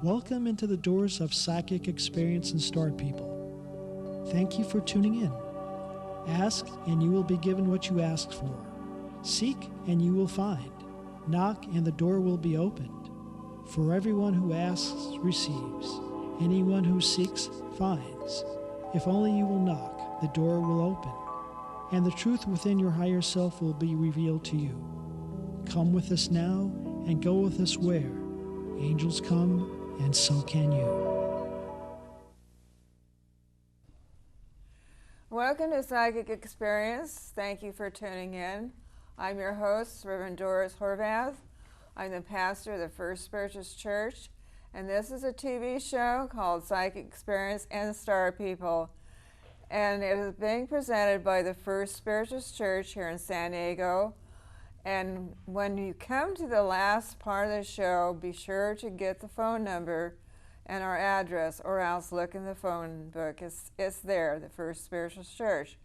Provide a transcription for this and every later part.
Welcome into the doors of psychic experience and star people. Thank you for tuning in. Ask and you will be given what you asked for. Seek and you will find. Knock and the door will be opened. For everyone who asks receives. Anyone who seeks finds. If only you will knock, the door will open, and the truth within your higher self will be revealed to you. Come with us now and go with us where angels come, and so can you. Welcome to Psychic Experience. Thank you for tuning in. I'm your host, Reverend Doris Horvath. I'm the pastor of the First Spiritus Church, and this is a TV show called Psychic Experience and Star People. And it is being presented by the First Spiritus Church here in San Diego. And when you come to the last part of the show, be sure to get the phone number and our address, or else look in the phone book. It's there, the First Spiritus Church.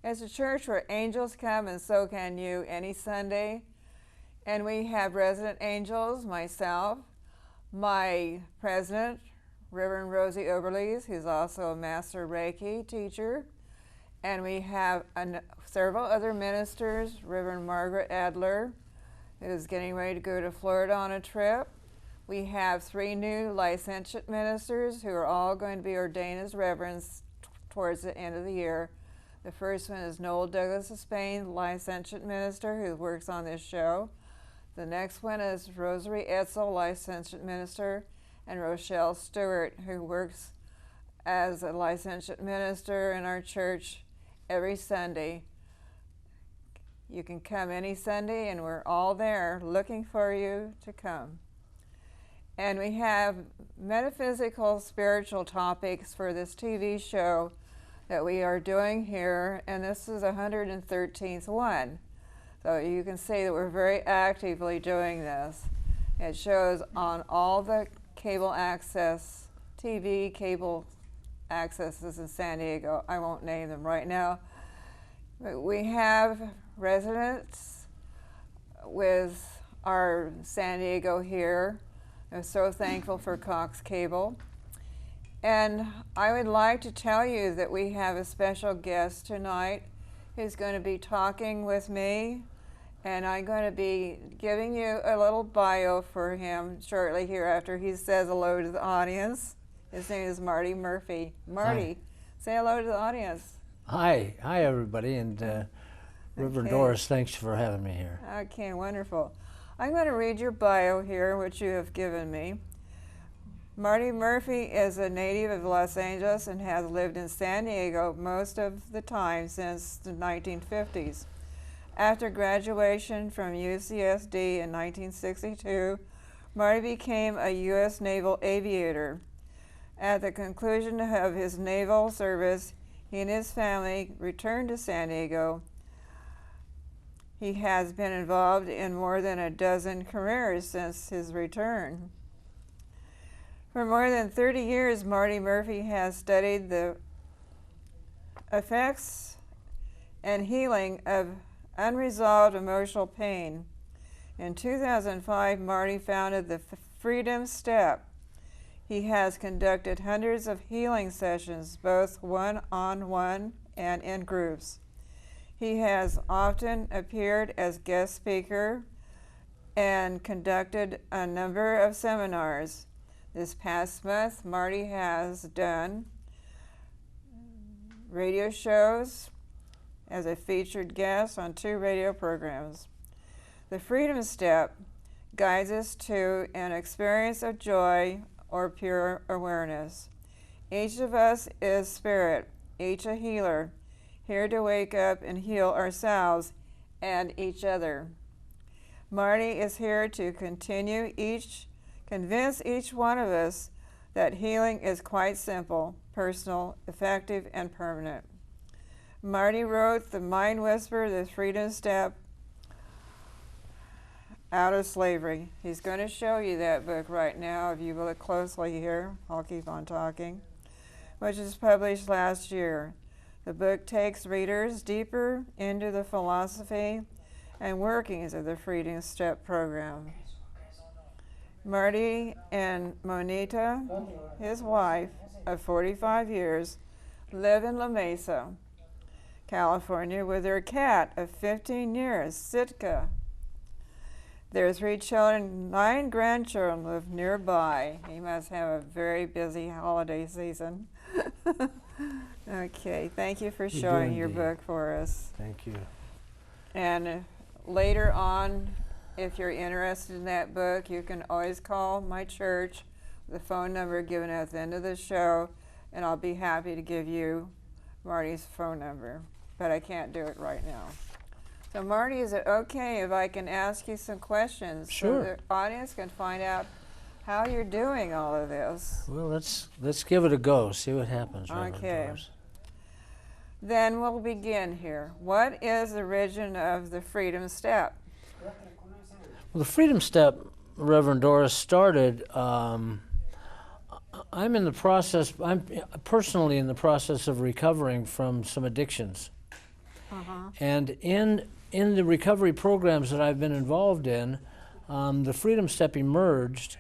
It's a church where angels come, and so can you, any Sunday. And we have resident angels, myself, my president, Reverend Rosie Oberles, who's also a Master Reiki teacher. And we have several other ministers, Reverend Margaret Adler, who's getting ready to go to Florida on a trip. We have 3 new licentiate ministers who are all going to be ordained as reverends towards the end of the year. The first one is Noel Douglas of Spain, licentiate minister, who works on this show. The next one is Rosary Etzel, licentiate minister, and Rochelle Stewart, who works as a licentiate minister in our church every Sunday. You can come any Sunday, and we're all there looking for you to come. And we have metaphysical, spiritual topics for this TV show that we are doing here, and this is the 113th one. So you can see that we're very actively doing this. It shows on all the cable access, TV cable accesses in San Diego. I won't name them right now. But we have residents with our San Diego here. I'm so thankful for Cox Cable. And I would like to tell you that we have a special guest tonight who's going to be talking with me, and I'm going to be giving you a little bio for him shortly here after he says hello to the audience. His name is Marty Murphy. Marty, say hello to the audience. Hi everybody, and Reverend Doris, thanks for having me here. Okay, wonderful. I'm going to read your bio here, which you have given me. Marty Murphy is a native of Los Angeles and has lived in San Diego most of the time since the 1950s. After graduation from UCSD in 1962, Marty became a U.S. Naval aviator. At the conclusion of his naval service, he and his family returned to San Diego. He has been involved in more than a dozen careers since his return. For more than 30 years, Marty Murphy has studied the effects and healing of unresolved emotional pain. In 2005, Marty founded the Freedom Step. He has conducted hundreds of healing sessions, both one-on-one and in groups. He has often appeared as guest speaker and conducted a number of seminars. This past month, Marty has done radio shows as a featured guest on 2 radio programs. The Freedom Step guides us to an experience of joy or pure awareness. Each of us is spirit, each a healer, here to wake up and heal ourselves and each other. Marty is here to convince each one of us that healing is quite simple, personal, effective, and permanent. Marty wrote The Mind Whisper, The Freedom Step, Out of Slavery. He's going to show you that book right now if you look closely here. I'll keep on talking. Which was published last year. The book takes readers deeper into the philosophy and workings of the Freedom Step program. Marty and Monita, his wife of 45 years, live in La Mesa, California, with their cat of 15 years, Sitka. Their 3 children, 9 grandchildren live nearby. He must have a very busy holiday season. Okay, thank you for showing your book for us. Thank you. And later on, if you're interested in that book, you can always call my church, the phone number given at the end of the show, and I'll be happy to give you Marty's phone number, but I can't do it right now. So Marty, is it okay if I can ask you some questions? Sure. So the audience can find out how you're doing all of this. Well, let's give it a go. See what happens. Reverend Okay. Doris. Then we'll begin here. What is the origin of the Freedom Step? Well, the Freedom Step, Reverend Doris, started. I'm personally in the process of recovering from some addictions. And in the recovery programs that I've been involved in, the Freedom Step emerged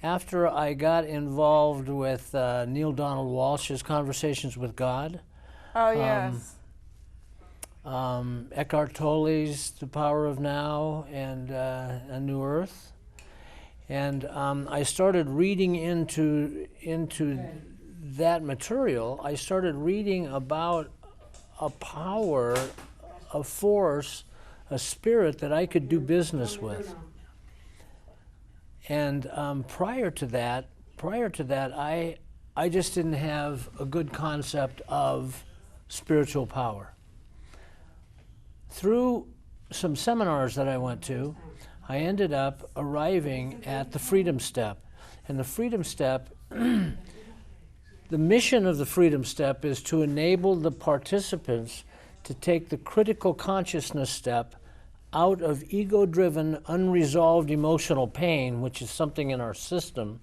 after I got involved with Neil Donald Walsh's Conversations with God. Oh, yes. Eckhart Tolle's The Power of Now and A New Earth. And I started reading into that material. I started reading about a power, a force, a spirit that I could do business with. And prior to that, I just didn't have a good concept of spiritual power. Through some seminars that I went to, I ended up arriving at the Freedom Step. And the Freedom Step, the mission of the Freedom Step is to enable the participants to take the critical consciousness step out of ego-driven, unresolved emotional pain, which is something in our system,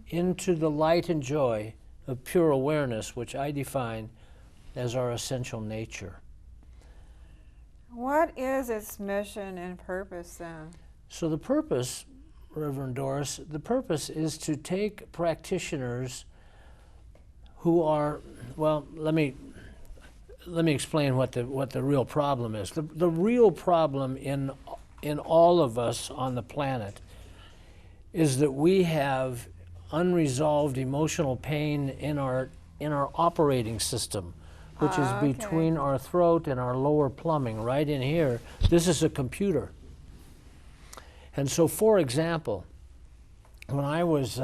into the light and joy of pure awareness, which I define as our essential nature. What is its mission and purpose then? So the purpose, Reverend Doris, the purpose is to take practitioners who are, well, let me explain what the real problem is. The real problem in all of us on the planet is that we have unresolved emotional pain in our operating system, which is between our throat and our lower plumbing, right in here. This is a computer. And so, for example, when I was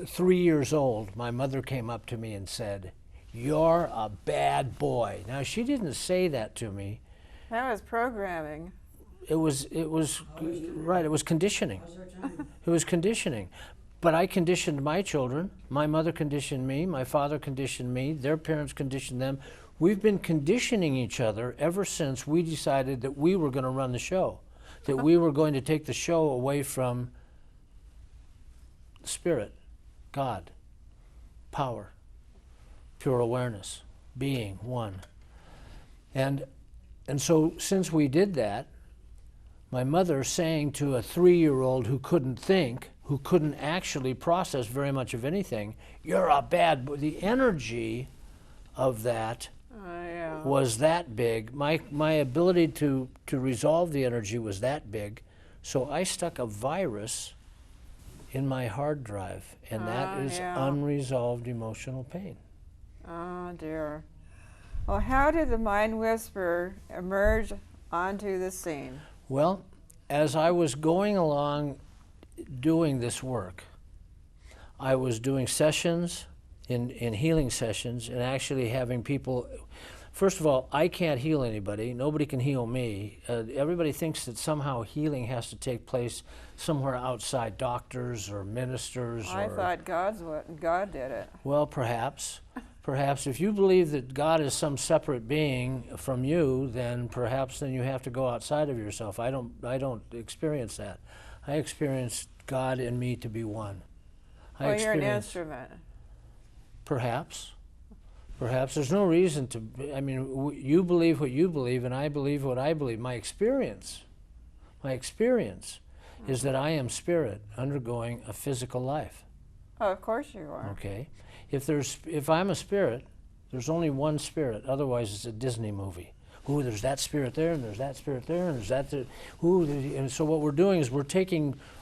3 years old, my mother came up to me and said, "You're a bad boy." Now, she didn't say that to me. That was programming. It was right, it was conditioning. It was conditioning. But I conditioned my children. My mother conditioned me. My father conditioned me. Their parents conditioned them. We've been conditioning each other ever since we decided that we were going to run the show, that we were going to take the show away from Spirit, God, power, pure awareness, being one. And so since we did that, my mother saying to a 3-year-old who couldn't think, who couldn't actually process very much of anything, "You're a bad boy." The energy of that was that big. My ability to resolve the energy was that big. So I stuck a virus in my hard drive, and that is unresolved emotional pain. Oh, dear. Well, how did the Mind Whisperer emerge onto the scene? Well, as I was going along doing this work, I was doing sessions, in healing sessions, and actually having people. First of all, I can't heal anybody. Nobody can heal me. Everybody thinks that somehow healing has to take place somewhere outside doctors or ministers. I thought God did it. Well, perhaps. Perhaps if you believe that God is some separate being from you, then perhaps then you have to go outside of yourself. I don't experience that. I experience God and me to be one. Well, you're an instrument. Perhaps. Perhaps. There's no reason to, I mean, you believe what you believe and I believe what I believe. My experience is that I am spirit undergoing a physical life. Oh, of course you are. Okay? If I'm a spirit, there's only one spirit. Otherwise, it's a Disney movie. Ooh, there's that spirit there, and there's that spirit there, and there's that there. And so what we're doing is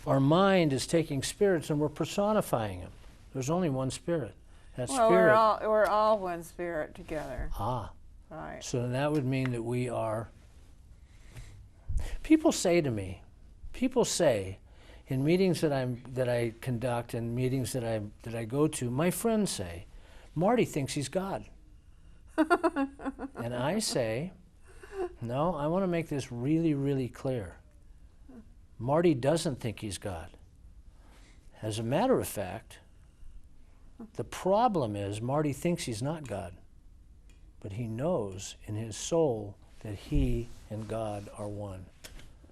our mind is taking spirits and we're personifying them. There's only one spirit. That Well, spirit. we're all one spirit together. Ah. Right. So then that would mean that we are. People say in meetings that I conduct and meetings that I go to, my friends say, Marty thinks he's God. And I say, no, I want to make this really, really clear. Marty doesn't think he's God. As a matter of fact, the problem is Marty thinks he's not God, but he knows in his soul that he and God are one.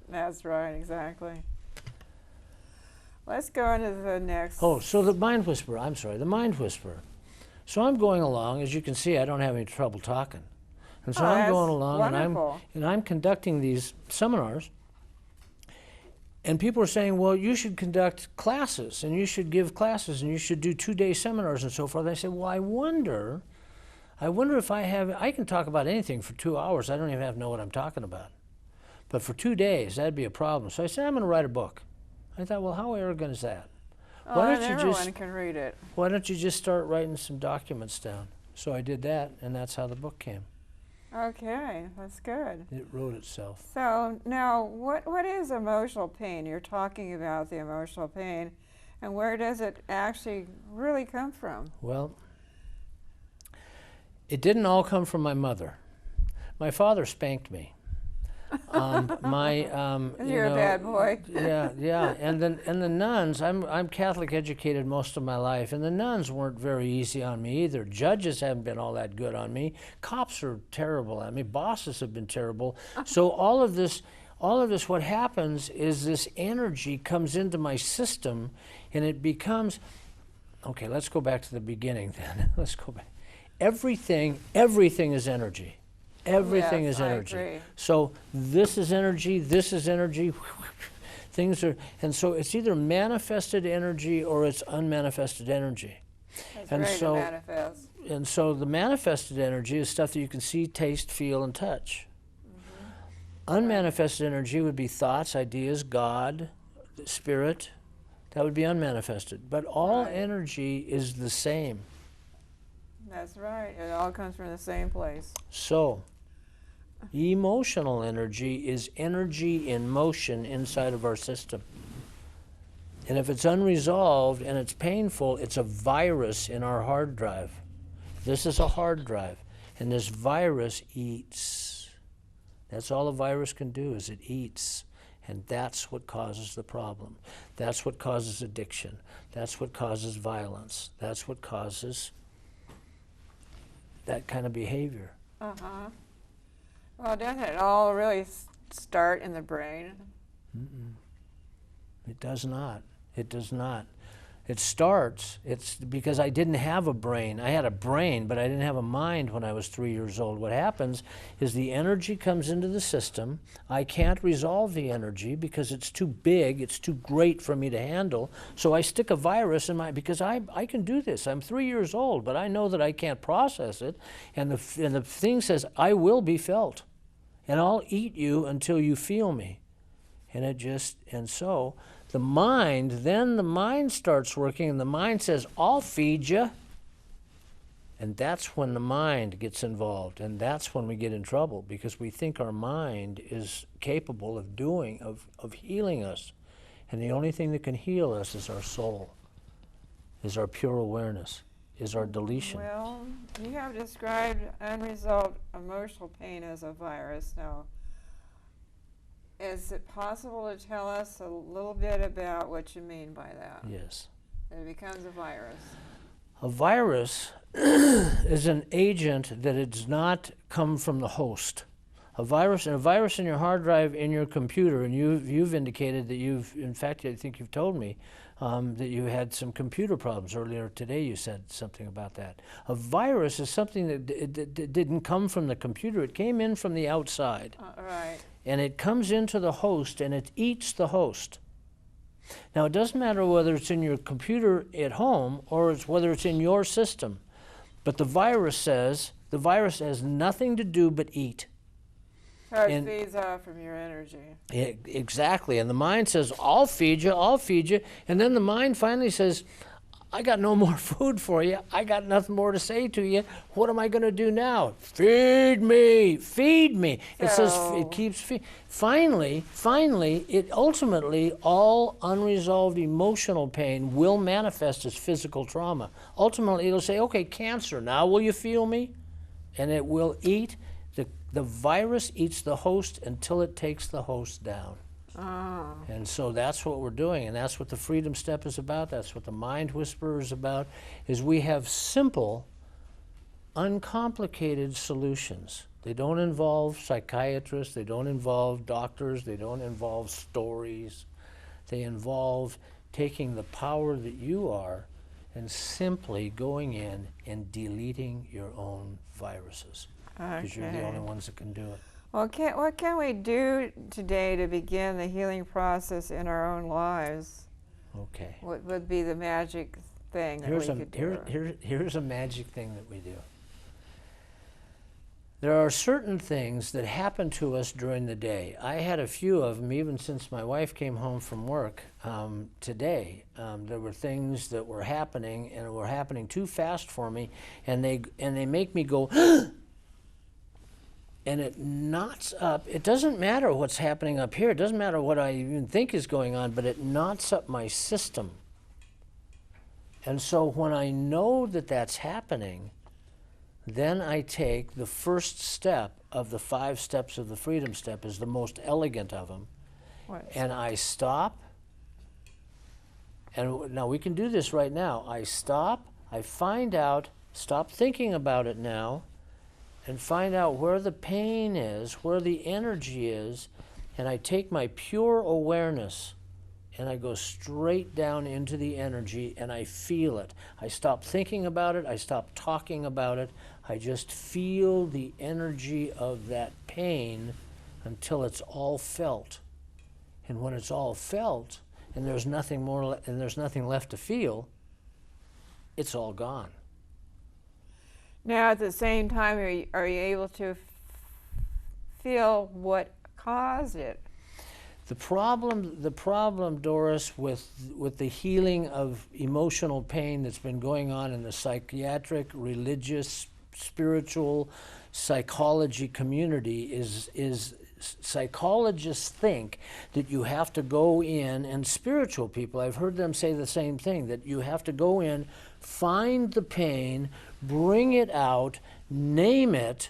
That's right, exactly. Let's go into the next. Oh, so the mind whisperer, the mind whisperer. So I'm going along, as you can see, I don't have any trouble talking. And so I'm going along and I'm conducting these seminars, and people are saying, well, you should conduct classes and you should give classes and you should do 2-day seminars and so forth. I said, well, I wonder if I can talk about anything for 2 hours. I don't even have to know what I'm talking about. But for 2 days, that'd be a problem. So I said, I'm going to write a book. I thought, well, how arrogant is that? Everyone can read it. Why don't you just start writing some documents down? So I did that, and that's how the book came. Okay, that's good. It wrote itself. So now, what is emotional pain? You're talking about the emotional pain, and where does it actually really come from? Well, it didn't all come from my mother. My father spanked me. You're a bad boy. Yeah, and the nuns. I'm Catholic educated most of my life, and the nuns weren't very easy on me either. Judges haven't been all that good on me. Cops are terrible at me. Bosses have been terrible. So all of this, what happens is this energy comes into my system, and it becomes. Okay, let's go back to the beginning then. Let's go back. Everything is energy. Everything is energy. I agree. So this is energy, things are, and so it's either manifested energy or it's unmanifested energy. That's and ready so, to manifest. And so the manifested energy is stuff that you can see, taste, feel, and touch. Mm-hmm. Unmanifested energy would be thoughts, ideas, God, spirit. That would be unmanifested. But all energy is the same. That's right. It all comes from the same place. So, emotional energy is energy in motion inside of our system. And if it's unresolved and it's painful, it's a virus in our hard drive. This is a hard drive. And this virus eats. That's all a virus can do, is it eats. And that's what causes the problem. That's what causes addiction. That's what causes violence. That's what causes that kind of behavior. Uh-huh. Well, doesn't it all really start in the brain? Mm-mm. It does not. It does not. It starts, it's because I didn't have a brain. I had a brain, but I didn't have a mind when I was 3 years old. What happens is the energy comes into the system. I can't resolve the energy because it's too big, it's too great for me to handle. So I stick a virus in because I can do this. I'm 3 years old, but I know that I can't process it. And the thing says, I will be felt. And I'll eat you until you feel me. And so the mind starts working, and the mind says, I'll feed you. And that's when the mind gets involved, and that's when we get in trouble, because we think our mind is capable of healing us. And the only thing that can heal us is our soul, is our pure awareness, is our deletion. Well, you have described unresolved emotional pain as a virus. Now, is it possible to tell us a little bit about what you mean by that? Yes. It becomes a virus. A virus is an agent that does not come from the host. A virus in your hard drive in your computer, and you've indicated that in fact, I think you've told me that you had some computer problems earlier today. You said something about that. A virus is something that didn't come from the computer. It came in from the outside. Right. And it comes into the host, and it eats the host. Now, it doesn't matter whether it's in your computer at home or whether it's in your system, but the virus has nothing to do but eat. So it feeds off from your energy. Exactly. And the mind says, I'll feed you, I'll feed you. And then the mind finally says, I got no more food for you. I got nothing more to say to you. What am I going to do now? Feed me, feed me. It says, it keeps feeding. Finally, it ultimately, all unresolved emotional pain will manifest as physical trauma. Ultimately, it'll say, okay, cancer, now will you feel me? And it will eat. The virus eats the host until it takes the host down. Oh. And so that's what we're doing, and that's what the Freedom Step is about. That's what the Mind Whisperer is about, is we have simple, uncomplicated solutions. They don't involve psychiatrists, they don't involve doctors, they don't involve stories. They involve taking the power that you are and simply going in and deleting your own viruses. Because you're the only ones that can do it. Well, what can we do today to begin the healing process in our own lives? Okay. What would be the magic thing that we could do? Here's a magic thing that we do. There are certain things that happen to us during the day. I had a few of them even since my wife came home from work today. There were things that were happening and were happening too fast for me, and they make me go, and it knots up. It doesn't matter what's happening up here. It doesn't matter what I even think is going on, but it knots up my system. And so when I know that that's happening, then I take the first step of the 5 steps of the Freedom Step, is the most elegant of them. And I stop. And now we can do this right now. I stop, I find out, stop thinking about it now, and find out where the pain is, where the energy is, and I take my pure awareness and I go straight down into the energy and I feel it. I stop thinking about it, I stop talking about it, I just feel the energy of that pain until it's all felt. And when it's all felt and there's nothing more and there's nothing left to feel, it's all gone. Now, at the same time, are you able to feel what caused it? The problem, Doris, with the healing of emotional pain that's been going on in the psychiatric, religious, spiritual, psychology community is psychologists think that you have to go in, and spiritual people, I've heard them say the same thing, that you have to go in, find the pain, bring it out, name it,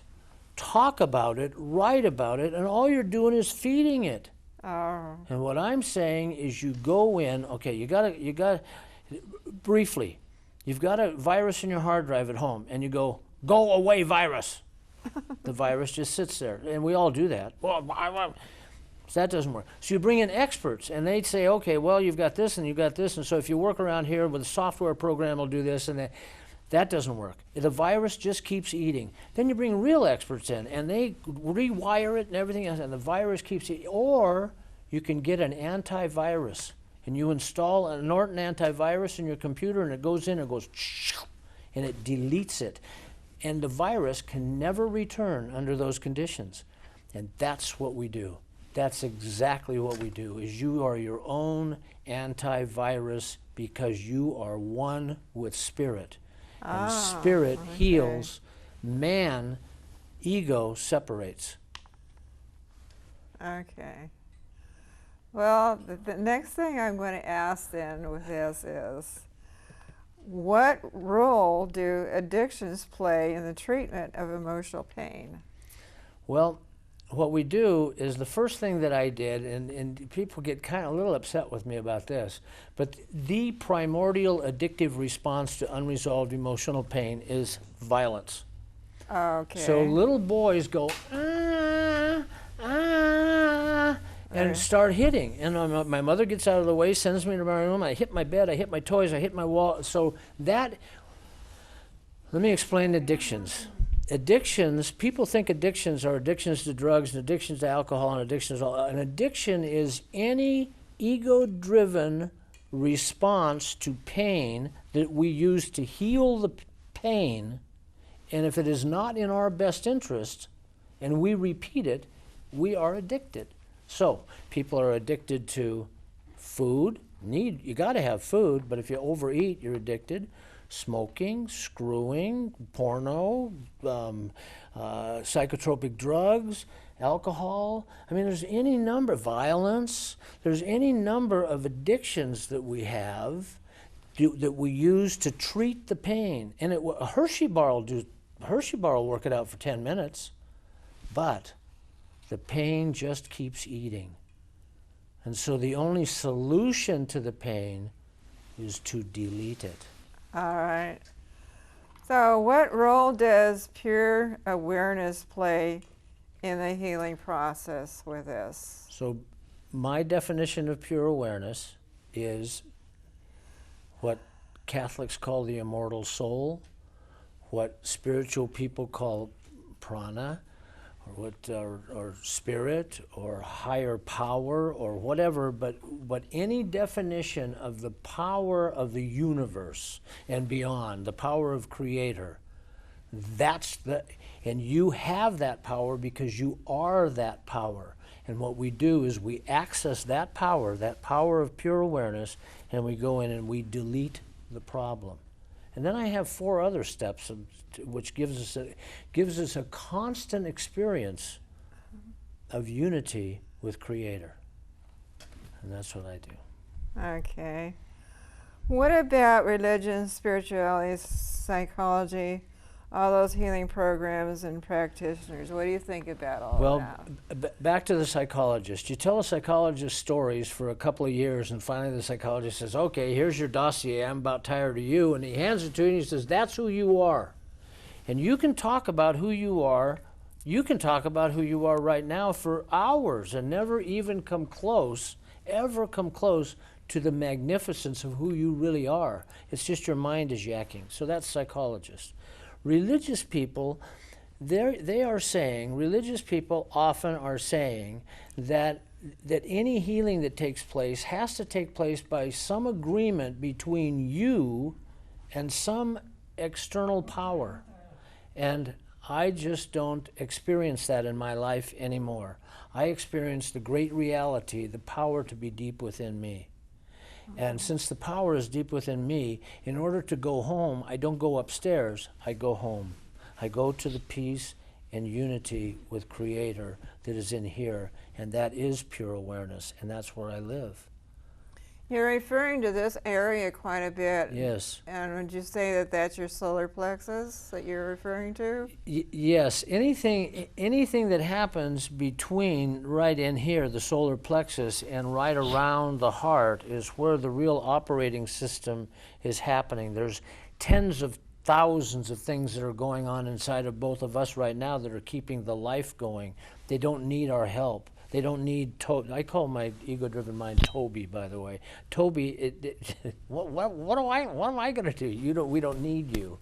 talk about it, write about it, and all you're doing is feeding it. Oh. And what I'm saying is you go in, okay, you gotta, briefly, you've got a virus in your hard drive at home, and you go away virus. The virus just sits there, and we all do that. Well, that doesn't work. So you bring in experts, and they'd say, okay, well, you've got this, and you've got this, and so if you work around here with a software program, will do this, and that. That doesn't work. The virus just keeps eating. Then you bring real experts in, and they rewire it and everything else, and the virus keeps eating. Or you can get an antivirus, and you install a Norton antivirus in your computer, and it goes in and goes, and it deletes it. And the virus can never return under those conditions. And that's what we do. That's exactly what we do, is you are your own antivirus because you are one with Spirit. And Spirit heals, man, ego separates. Okay. Well, the next thing I'm going to ask then with this is, what role do addictions play in the treatment of emotional pain? Well, what we do is the first thing that I did, and people get kind of a little upset with me about this, but the primordial addictive response to unresolved emotional pain is violence. Okay. So little boys go, and start hitting. And my mother gets out of the way, sends me to my room, I hit my bed, I hit my toys, I hit my wall. So that, let me explain addictions. Addictions, people think addictions are addictions to drugs and addictions to alcohol and addictions. An addiction is any ego-driven response to pain that we use to heal the pain, and if it is not in our best interest and we repeat it, we are addicted. So people are addicted to food. You got to have food, but if you overeat, you're addicted. Smoking, screwing, porno, psychotropic drugs, alcohol. I mean, there's any number, violence. There's any number of addictions that we have that we use to treat the pain. And a Hershey bar will work it out for 10 minutes, but the pain just keeps eating. And so the only solution to the pain is to delete it. All right. So what role does pure awareness play in the healing process with this? So my definition of pure awareness is what Catholics call the immortal soul, what spiritual people call prana, or spirit, or higher power, or whatever, but any definition of the power of the universe and beyond, the power of Creator, and you have that power because you are that power. And what we do is we access that power of pure awareness, and we go in and we delete the problem. And then I have 4 other steps, which gives us a constant experience of unity with Creator. And that's what I do. Okay. What about religion, spirituality, psychology, all those healing programs and practitioners? What do you think about all that? Well, back to the psychologist. You tell a psychologist stories for a couple of years, and finally the psychologist says, okay, here's your dossier, I'm about tired of you, and he hands it to you and he says, that's who you are. And you can talk about who you are. You can talk about who you are right now for hours and never even come close to the magnificence of who you really are. It's just your mind is yakking. So that's psychologists. Religious people, religious people often are saying that any healing that takes place has to take place by some agreement between you and some external power. And I just don't experience that in my life anymore. I experience the great reality, the power to be deep within me. And since the power is deep within me, in order to go home, I don't go upstairs, I go home. I go to the peace and unity with Creator that is in here, and that is pure awareness, and that's where I live. You're referring to this area quite a bit. Yes. And would you say that that's your solar plexus that you're referring to? Yes. Anything that happens between right in here, the solar plexus, and right around the heart is where the real operating system is happening. There's tens of thousands of things that are going on inside of both of us right now that are keeping the life going. They don't need our help. They don't need I call my ego-driven mind Toby, by the way. Toby, what am I going to do? We don't need you.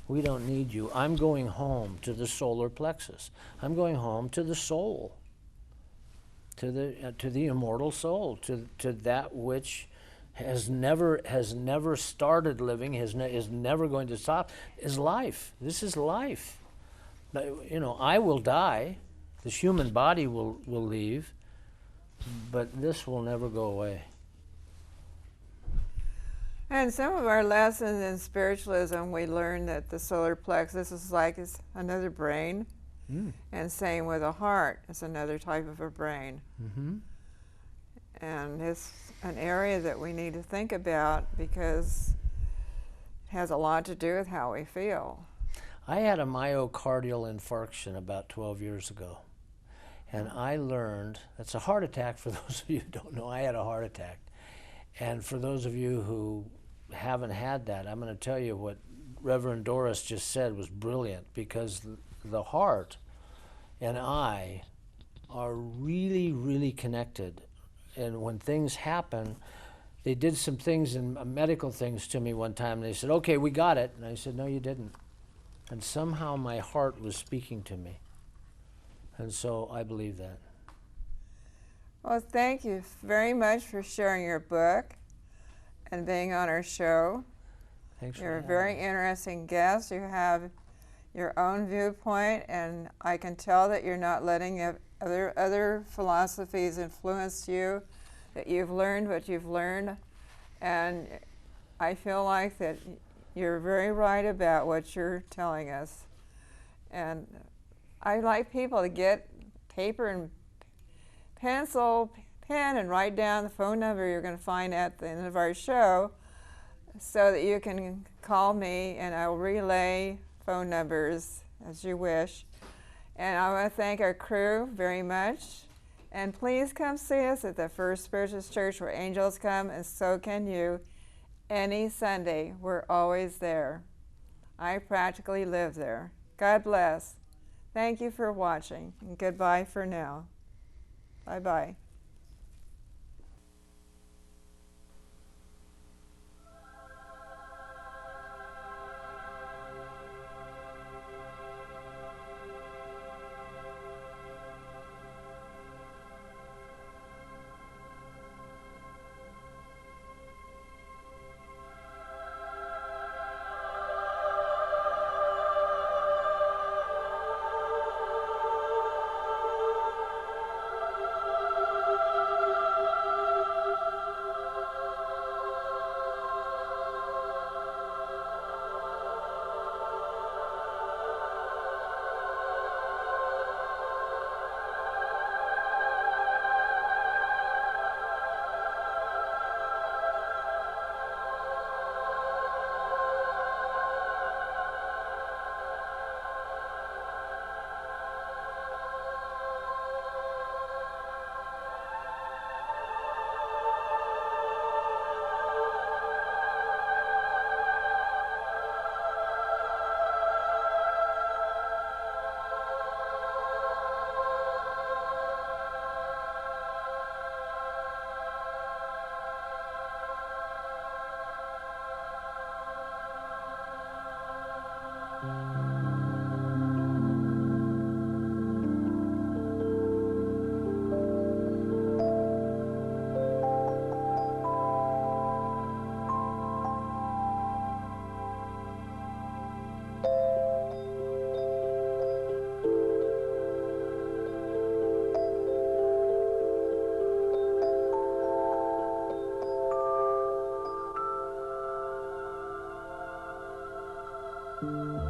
We don't need you. I'm going home to the solar plexus. I'm going home to the soul, to the immortal soul, to that which has never started living, is never going to stop. Is life. This is life. I will die. This human body will leave, but this will never go away. And some of our lessons in spiritualism, we learned that the solar plexus is like another brain, and same with the heart. It's another type of a brain. Mm-hmm. And it's an area that we need to think about because it has a lot to do with how we feel. I had a myocardial infarction about 12 years ago. And I learned, that's a heart attack for those of you who don't know, I had a heart attack. And for those of you who haven't had that, I'm going to tell you what Reverend Doris just said was brilliant, because the heart and I are really, really connected. And when things happen, they did some things, medical things to me one time, and they said, okay, we got it. And I said, no, you didn't. And somehow my heart was speaking to me. And so I believe that. Well, thank you very much for sharing your book and being on our show. Thanks for You're a having very me. interesting guest. You have your own viewpoint, and I can tell that you're not letting other philosophies influence you, that you've learned what you've learned, and I feel like that you're very right about what you're telling us. And I like people to get paper and pencil, pen, and write down the phone number you're going to find at the end of our show so that you can call me and I will relay phone numbers as you wish. And I want to thank our crew very much. And please come see us at the First Spiritus Church where angels come, and so can you. Any Sunday, we're always there. I practically live there. God bless. Thank you for watching, and goodbye for now. Bye-bye. Thank you.